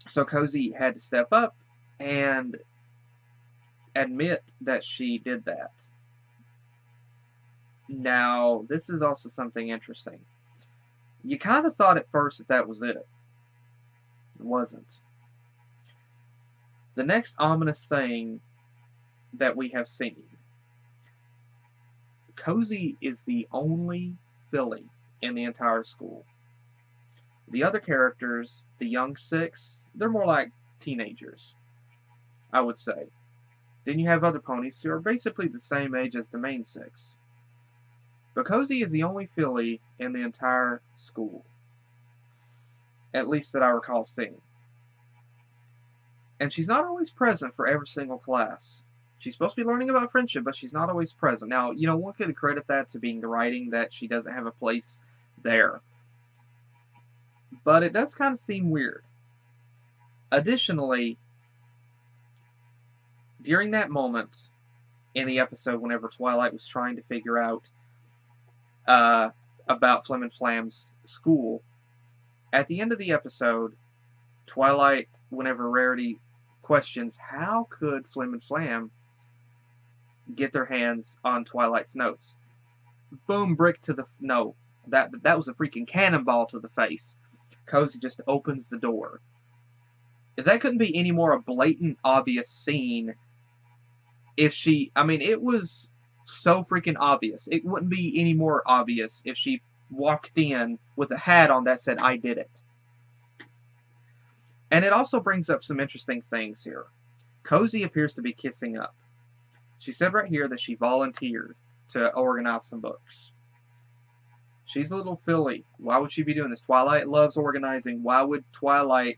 So Cozy had to step up and admit that she did that. Now, this is also something interesting. You kind of thought at first that that was it. It wasn't. The next ominous thing that we have seen. Cozy is the only filly in the entire school. The other characters, the young six, they're more like teenagers, I would say. Then you have other ponies who are basically the same age as the main six. But Cozy is the only filly in the entire school. At least that I recall seeing. And she's not always present for every single class. She's supposed to be learning about friendship, but she's not always present. Now, you know, one could credit that to being the writing, that she doesn't have a place there. But it does kind of seem weird. Additionally, during that moment in the episode, whenever Twilight was trying to figure out about Flim and Flam's school, at the end of the episode, Twilight, whenever Rarity questions how could Flim and Flam get their hands on Twilight's notes, boom, brick to the no, that was a freaking cannonball to the face. Cozy just opens the door. That couldn't be any more a blatant, obvious scene. If she, I mean, it was so freaking obvious. It wouldn't be any more obvious if she walked in with a hat on that said, "I did it." And it also brings up some interesting things here. Cozy appears to be kissing up. She said right here that she volunteered to organize some books. She's a little filly. Why would she be doing this? Twilight loves organizing. Why would Twilight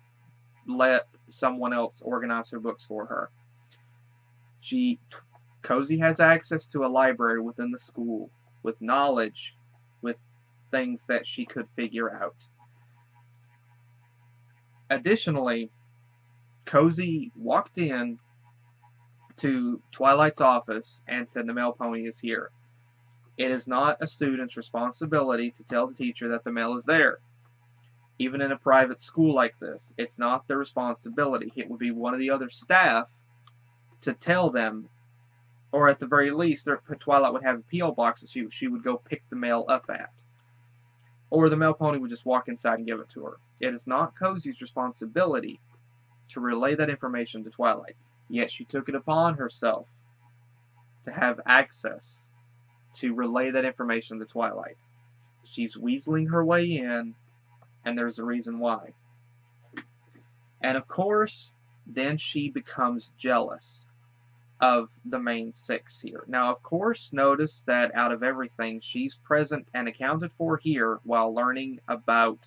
let someone else organize her books for her? Cozy has access to a library within the school with knowledge, with things that she could figure out. Additionally, Cozy walked in to Twilight's office and said the mail pony is here. It is not a student's responsibility to tell the teacher that the mail is there. Even in a private school like this, it's not their responsibility. It would be one of the other staff to tell them, or at the very least, Twilight would have a P.O. box that she would go pick the mail up at. Or the mail pony would just walk inside and give it to her. It is not Cozy's responsibility to relay that information to Twilight. Yet she took it upon herself to have access to relay that information to Twilight. She's weaseling her way in, and there's a reason why. And of course, then she becomes jealous of the main six here. Now, of course, notice that out of everything, she's present and accounted for here while learning about,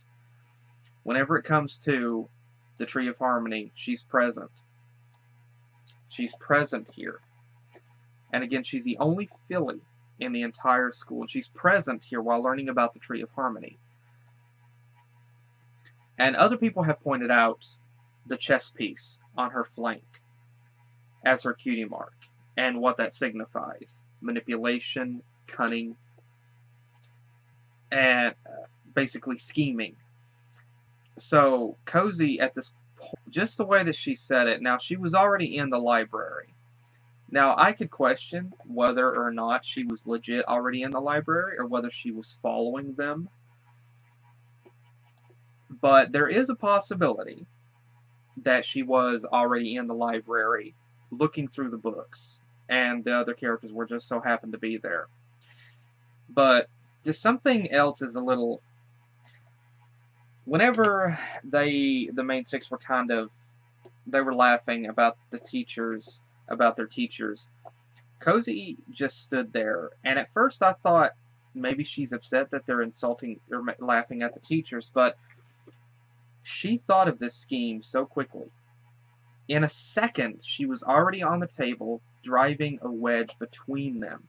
whenever it comes to the Tree of Harmony, she's present. She's present here. And again, she's the only filly in the entire school. And she's present here while learning about the Tree of Harmony. And other people have pointed out the chess piece on her flank as her cutie mark, and what that signifies. Manipulation, cunning, and basically scheming. So, Cozy, at this point, just the way that she said it, now she was already in the library. Now, I could question whether or not she was legit already in the library, or whether she was following them. But there is a possibility that she was already in the library looking through the books, and the other characters were just so happened to be there. But just something else is a little... Whenever the main six were they were laughing about the teachers, about their teachers, Cozy just stood there, and at first I thought maybe she's upset that they're insulting or laughing at the teachers, but she thought of this scheme so quickly. In a second, she was already on the table, driving a wedge between them.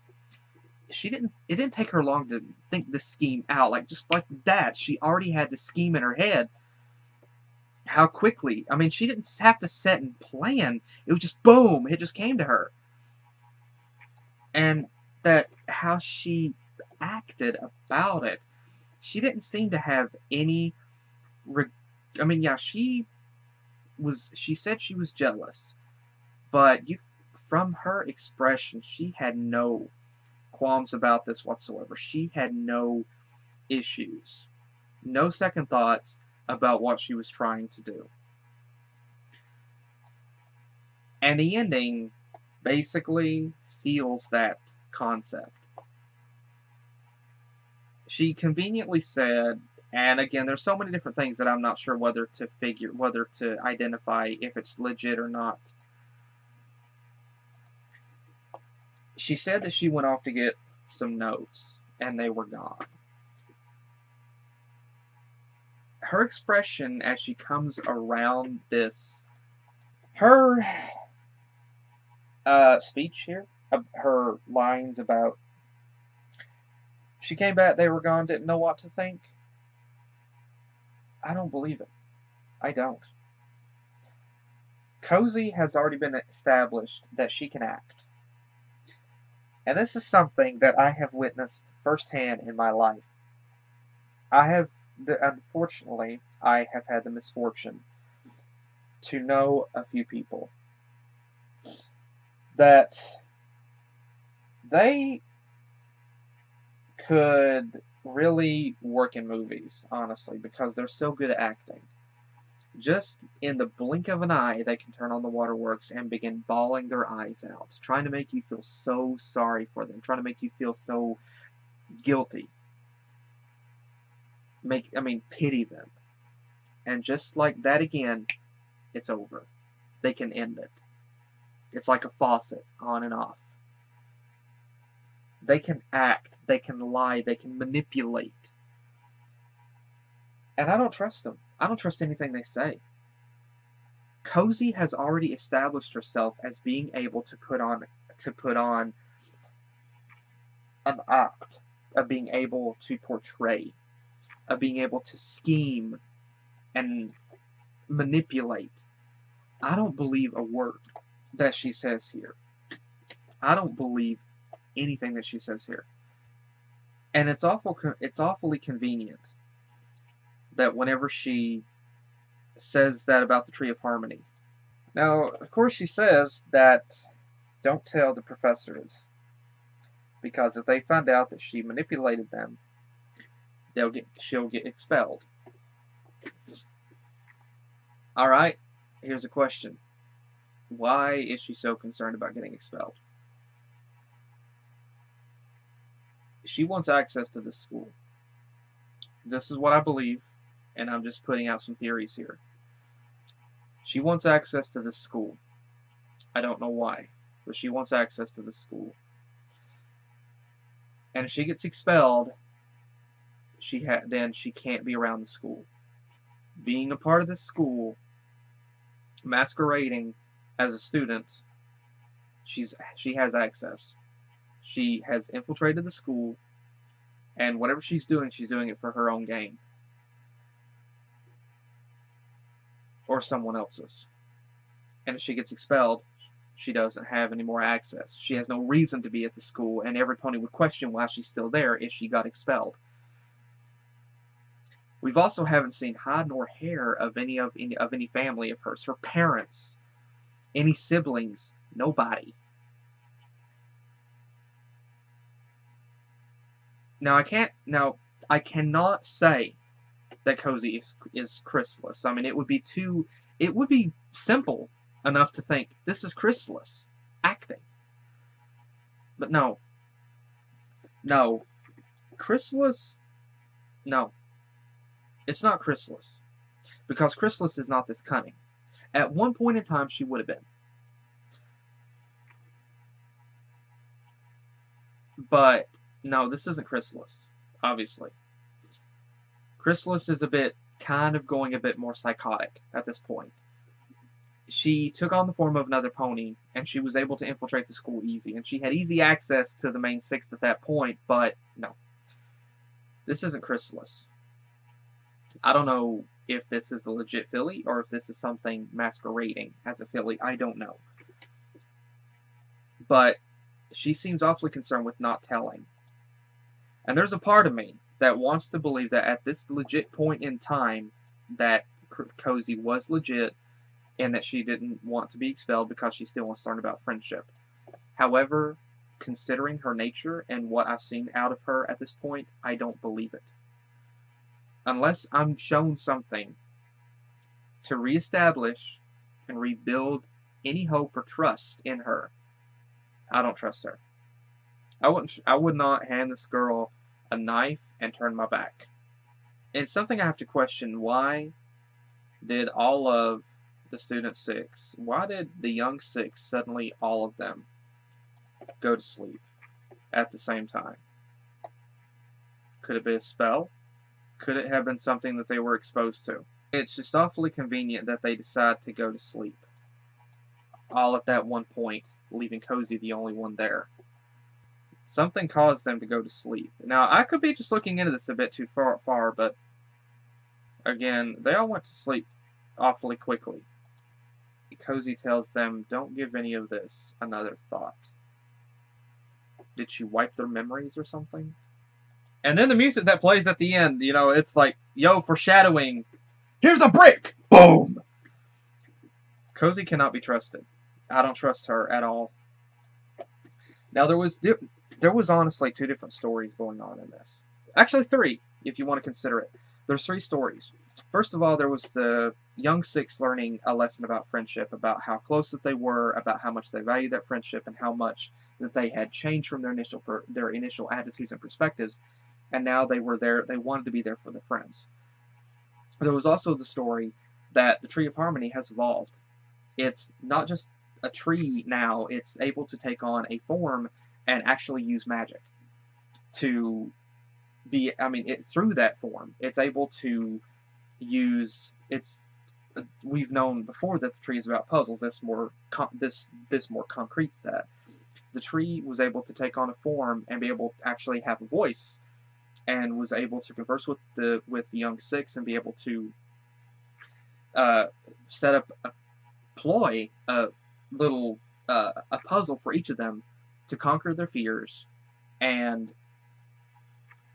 It didn't take her long to think this scheme out. Just like that, she already had the scheme in her head. How quickly. I mean, she didn't have to set and plan. It was just boom, it just came to her. And how she acted about it, she didn't seem to have any... I mean, yeah, she said she was jealous, but from her expression, she had no qualms about this whatsoever. She had no issues, no second thoughts about what she was trying to do. And the ending basically seals that concept. She conveniently said, and again, there's so many different things that I'm not sure whether to identify if it's legit or not. She said that she went off to get some notes, and they were gone. Her expression as she comes around this, her speech here, her lines about she came back, they were gone, didn't know what to think. I don't believe it. I don't. Cozy has already been established that she can act. And this is something that I have witnessed firsthand in my life. Unfortunately, I have had the misfortune to know a few people that they could really work in movies, honestly, because they're so good at acting. Just in the blink of an eye, they can turn on the waterworks and begin bawling their eyes out, trying to make you feel so sorry for them, trying to make you feel so guilty. Pity them. And just like that again, it's over. They can end it. It's like a faucet, on and off. They can act, they can lie, they can manipulate. And I don't trust them. I don't trust anything they say. Cozy has already established herself as being able to put on an act, of being able to portray, of being able to scheme and manipulate. I don't believe a word that she says here. I don't believe anything that she says here. And it's awfully convenient that whenever she says that about the Tree of Harmony. Now, of course, she says that don't tell the professors, because if they find out that she manipulated them, she'll get expelled. All right, here's a question. Why is she so concerned about getting expelled? She wants access to this school. This is what I believe, and I'm just putting out some theories here. She wants access to this school. I don't know why, but she wants access to this school. And if she gets expelled, then she can't be around the school. Being a part of this school, masquerading as a student, she has access. She has infiltrated the school, and whatever she's doing it for her own gain. Or someone else's. And if she gets expelled, she doesn't have any more access. She has no reason to be at the school, and every pony would question why she's still there if she got expelled. We've also haven't seen hide nor hair of any family of hers. Her parents, any siblings, nobody. Now I cannot say that Cozy is Chrysalis. I mean, it would be simple enough to think this is Chrysalis acting. But no, Chrysalis, no, it's not Chrysalis, because Chrysalis is not this cunning. At one point in time, she would have been. But no, this isn't Chrysalis, obviously. Chrysalis is kind of going a bit more psychotic at this point. She took on the form of another pony, and she was able to infiltrate the school easy, and she had easy access to the main sixth at that point, but no. This isn't Chrysalis. I don't know if this is a legit filly, or if this is something masquerading as a filly. I don't know. But she seems awfully concerned with not telling. And there's a part of me that wants to believe that at this legit point in time that Cozy was legit and that she didn't want to be expelled because she still wants to learn about friendship. However, considering her nature and what I've seen out of her at this point, I don't believe it. Unless I'm shown something to reestablish and rebuild any hope or trust in her, I don't trust her. I would not hand this girl a knife and turn my back. It's something I have to question. Why did all of the student six, why did the young six suddenly, all of them, go to sleep at the same time? Could it be a spell? Could it have been something that they were exposed to? It's just awfully convenient that they decide to go to sleep all at that one point, leaving Cozy the only one there. Something caused them to go to sleep. Now, I could be just looking into this a bit too far, but again, they all went to sleep awfully quickly. Cozy tells them, don't give any of this another thought. Did she wipe their memories or something? And then the music that plays at the end, you know, it's like, yo, foreshadowing. Here's a brick! Boom! Cozy cannot be trusted. I don't trust her at all. Now, there was honestly 2 different stories going on in this. Actually, 3, if you want to consider it. There's 3 stories. First of all, there was the young six learning a lesson about friendship, about how close that they were, about how much they valued that friendship, and how much that they had changed from their initial attitudes and perspectives, and now they wanted to be there for their friends. There was also the story that the Tree of Harmony has evolved. It's not just a tree now, it's able to take on a form and actually use magic to be, through that form, it's able to use, we've known before that the tree is about puzzles. This more concretes that. The tree was able to take on a form and be able to actually have a voice, and was able to converse with the young six and be able to set up a ploy, a puzzle for each of them to conquer their fears and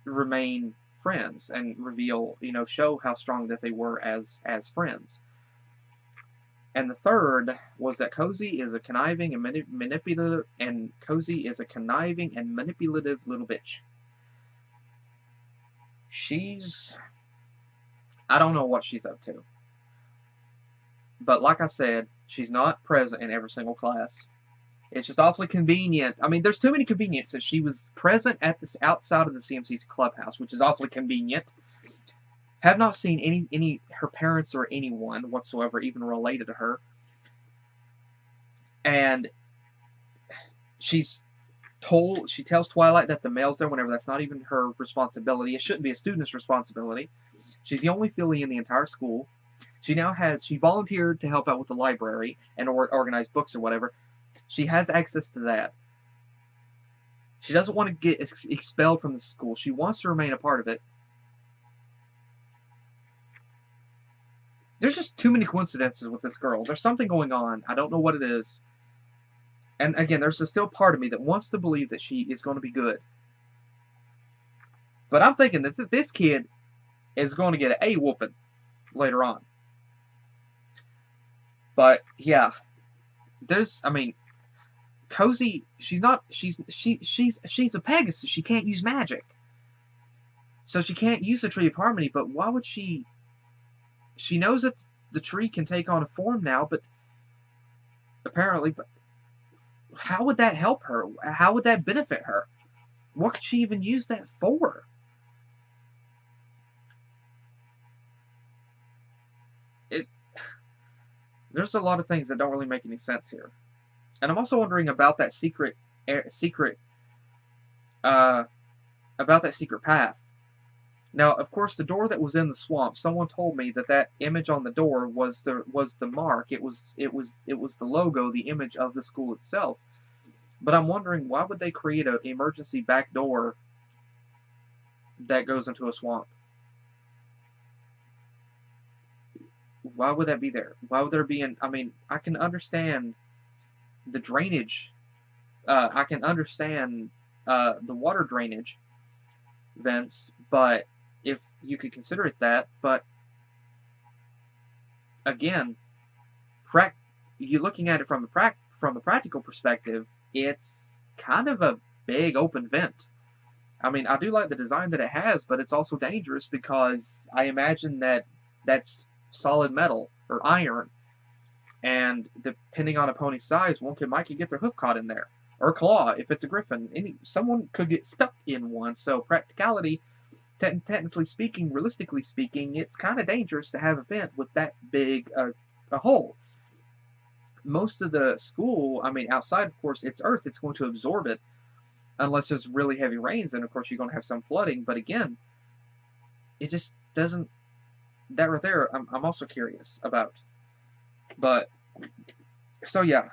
remain friends and reveal, show how strong that they were as friends. And the third was that Cozy is a conniving and manipulative little bitch. I don't know what she's up to. But like I said, she's not present in every single class. It's just awfully convenient. There's too many conveniences. She was present at this outside of the CMC's clubhouse, which is awfully convenient. Have not seen any her parents or anyone whatsoever even related to her. And she tells Twilight that the mail's there whenever that's not even her responsibility. It shouldn't be a student's responsibility. She's the only filly in the entire school. She volunteered to help out with the library and organize books or whatever. She has access to that. She doesn't want to get expelled from the school. She wants to remain a part of it. There's just too many coincidences with this girl. There's something going on. I don't know what it is. And again, there's still part of me that wants to believe that she is going to be good. But I'm thinking that this kid is going to get an A whooping later on. But yeah, Cozy, she's a Pegasus. She can't use magic. So she can't use the Tree of Harmony, but why would she? She knows that the tree can take on a form now, but apparently, how would that help her? How would that benefit her? What could she even use that for? There's a lot of things that don't really make any sense here. And I'm also wondering about that secret path. Now, of course, the door that was in the swamp, someone told me that image on the door was the mark. It was the logo, the image of the school itself. But I'm wondering, why would they create an emergency back door that goes into a swamp? Why would that be there? Why would there be I can understand the drainage. I can understand the water drainage vents, but if you could consider it that, but again, you're looking at it from a practical perspective, it's kind of a big open vent. I mean, I do like the design that it has, but it's also dangerous because I imagine that that's solid metal or iron, and depending on a pony's size, one might get their hoof caught in there, or claw if it's a griffin. Someone could get stuck in one. So practicality, technically speaking, realistically speaking, it's kind of dangerous to have a vent with that big a hole. Most of the school, I mean, outside, of course, it's earth. It's going to absorb it unless there's really heavy rains, and of course you're going to have some flooding. But again, it just doesn't. That right there, I'm also curious about. But so yeah,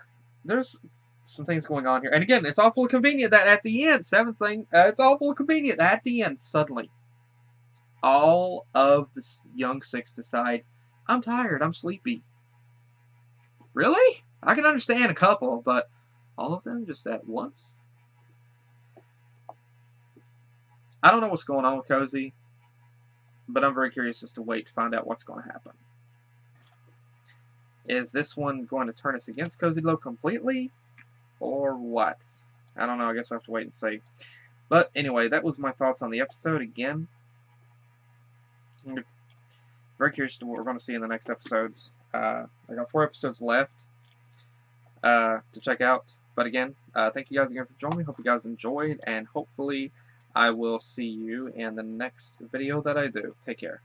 there's some things going on here, and again, it's awfully convenient that at the end, seventh thing, it's awfully convenient that at the end, suddenly, all of the young six decide, I'm tired, I'm sleepy. Really? I can understand a couple, but all of them just at once? I don't know what's going on with Cozy, but I'm very curious as to wait to find out what's going to happen. Is this one going to turn us against Cozy Glow completely? Or what? I don't know. I guess we'll have to wait and see. But anyway, that was my thoughts on the episode again. I'm very curious to what we're going to see in the next episodes. I got 4 episodes left to check out. But again, thank you guys again for joining me. Hope you guys enjoyed, and hopefully I will see you in the next video that I do. Take care.